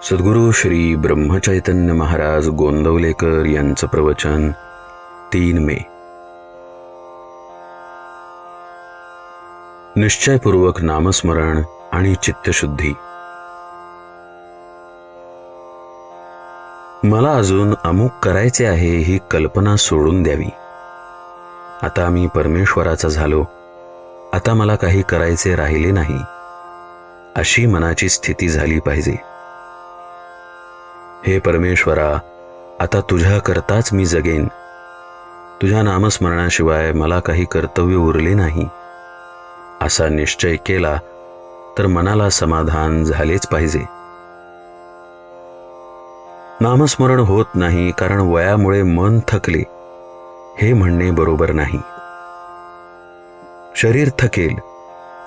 सद्गुरू श्री ब्रह्मचैतन्य महाराज गोंदवलेकर यांचं प्रवचन 3 मे. निश्चयपूर्वक नामस्मरण आणि चित्तशुद्धी. मला अजून अमुक करायचे आहे ही कल्पना सोडून द्यावी. आता मी परमेश्वराचा झालो, आता मला काही करायचे राहिले नाही, अशी मनाची स्थिती झाली पाहिजे. हे परमेश्वरा, आता तुझ्या करताच मी जगेन, तुझ्या नामस्मरणाशिवाय मला काही कर्तव्य उरले नाही, असा निश्चय केला तर मनाला समाधान झालेच पाहिजे. नामस्मरण होत नाही कारण वयामुळे मन थकले हे म्हणणे बरोबर नाही. शरीर थकेल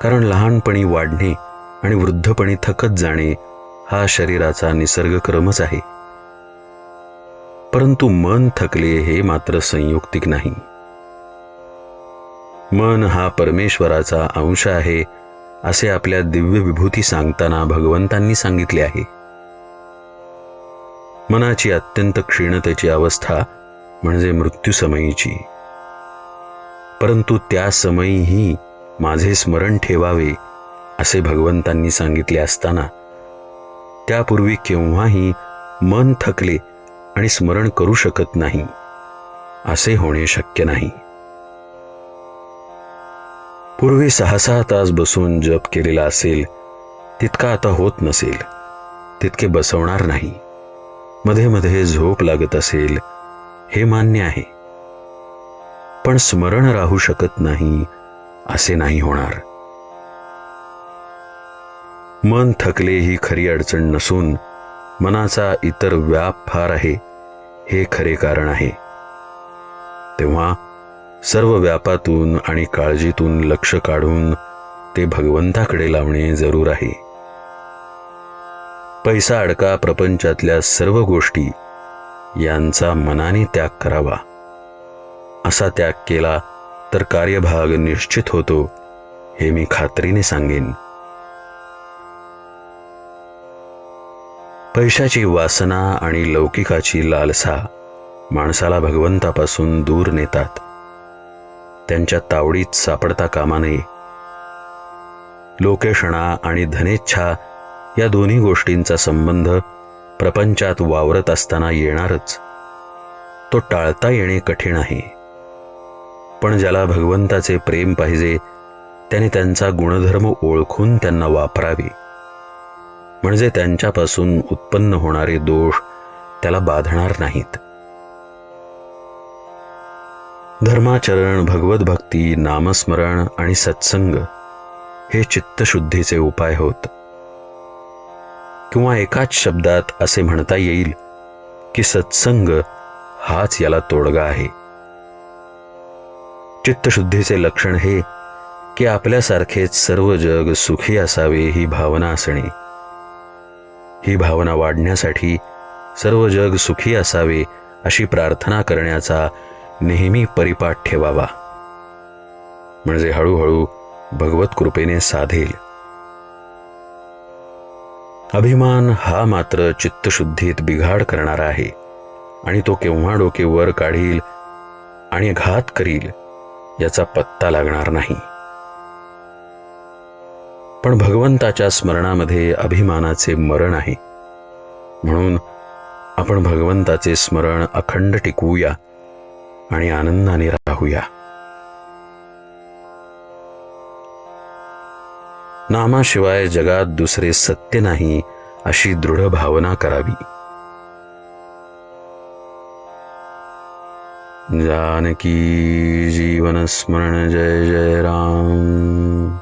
कारण लहानपणी वाढणे आणि वृद्धपणी थकत जाणे हा शरीराचा निसर्गक्रमच आहे. परंतु मन थकले हे मात्र संयुक्तिक नाही. मन हा परमेश्वराचा अंश आहे असे आपल्या दिव्य विभूती सांगताना भगवंतांनी सांगितले आहे. मनाची अत्यंत क्षीणतेची अवस्था म्हणजे मृत्यूसमयीची. परंतु त्या समयीही माझे स्मरण ठेवावे असे भगवंतांनी सांगितले असताना त्यापूर्वी केव्हाही मन थकले आणि स्मरण करू शकत नाही असे होणे शक्य नाही. पूर्वी 6-6 तास बसून जप केलेला असेल तितका आता होत नसेल, तितके बसवणार नाही. मध्ये मध्ये झोप लागत असेल हे मान्य आहे, पण स्मरण राहू शकत नाही असे नाही होणार. मन थकले ही खरी अडचण नसून मनाचा इतर व्याप फार आहे हे खरे कारण आहे. तेव्हा सर्व व्यापातून आणि काळजीतून लक्ष काढून ते भगवंताकडे लावणे जरूर आहे. पैसा अडका प्रपंचातल्या सर्व गोष्टी यांचा मनाने त्याग करावा. असा त्याग केला तर कार्यभाग निश्चित होतो हे मी खात्रीने सांगेन. पैशाची वासना आणि लौकिकाची लालसा माणसाला भगवंतापासून दूर नेतात. त्यांच्या तावडीत सापडता कामा नये. लोकेषणा आणि धनेच्छा या दोन्ही गोष्टींचा संबंध प्रपंचात वावरत असताना येणारच. तो टाळता येणे कठीण आहे. पण ज्याला भगवंताचे प्रेम पाहिजे त्याने त्यांचा गुणधर्म ओळखून त्यांना वापरावे, म्हणजे त्यांच्यापासून उत्पन्न होणारे दोष त्याला बाधणार नाहीत. धर्माचरण, भगवत भक्ती, नामस्मरण आणि सत्संग हे चित्तशुद्धीचे उपाय होत. किंवा एकाच शब्दात असे म्हणता येईल की सत्संग हाच याला तोडगा आहे. चित्तशुद्धीचे लक्षण हे की आपल्यासारखेच सर्व जग सुखी असावे ही भावना असणे. ही भावना वाढण्यासाठी सर्व जग सुखी असावे अशी प्रार्थना करण्याचा नेहमी परिपाठ ठेवावा, म्हणजे हळूहळू भगवत कृपेने साधेल. अभिमान हा मात्र चित्तशुद्धीत बिघाड करणारा आहे आणि तो केव्हा डोके वर काढील आणि घात करील याचा पत्ता लागणार नाही. पण भगवंताच्या स्मरणामध्ये अभिमानाचे मरण आहे. म्हणून आपण भगवंताचे स्मरण अखंड टिकवूया आणि आनंदाने राहूया. नामाशिवाय जगात दुसरे सत्य नाही अशी दृढ भावना करावी. जानकी जीवन स्मरण. जय जय राम.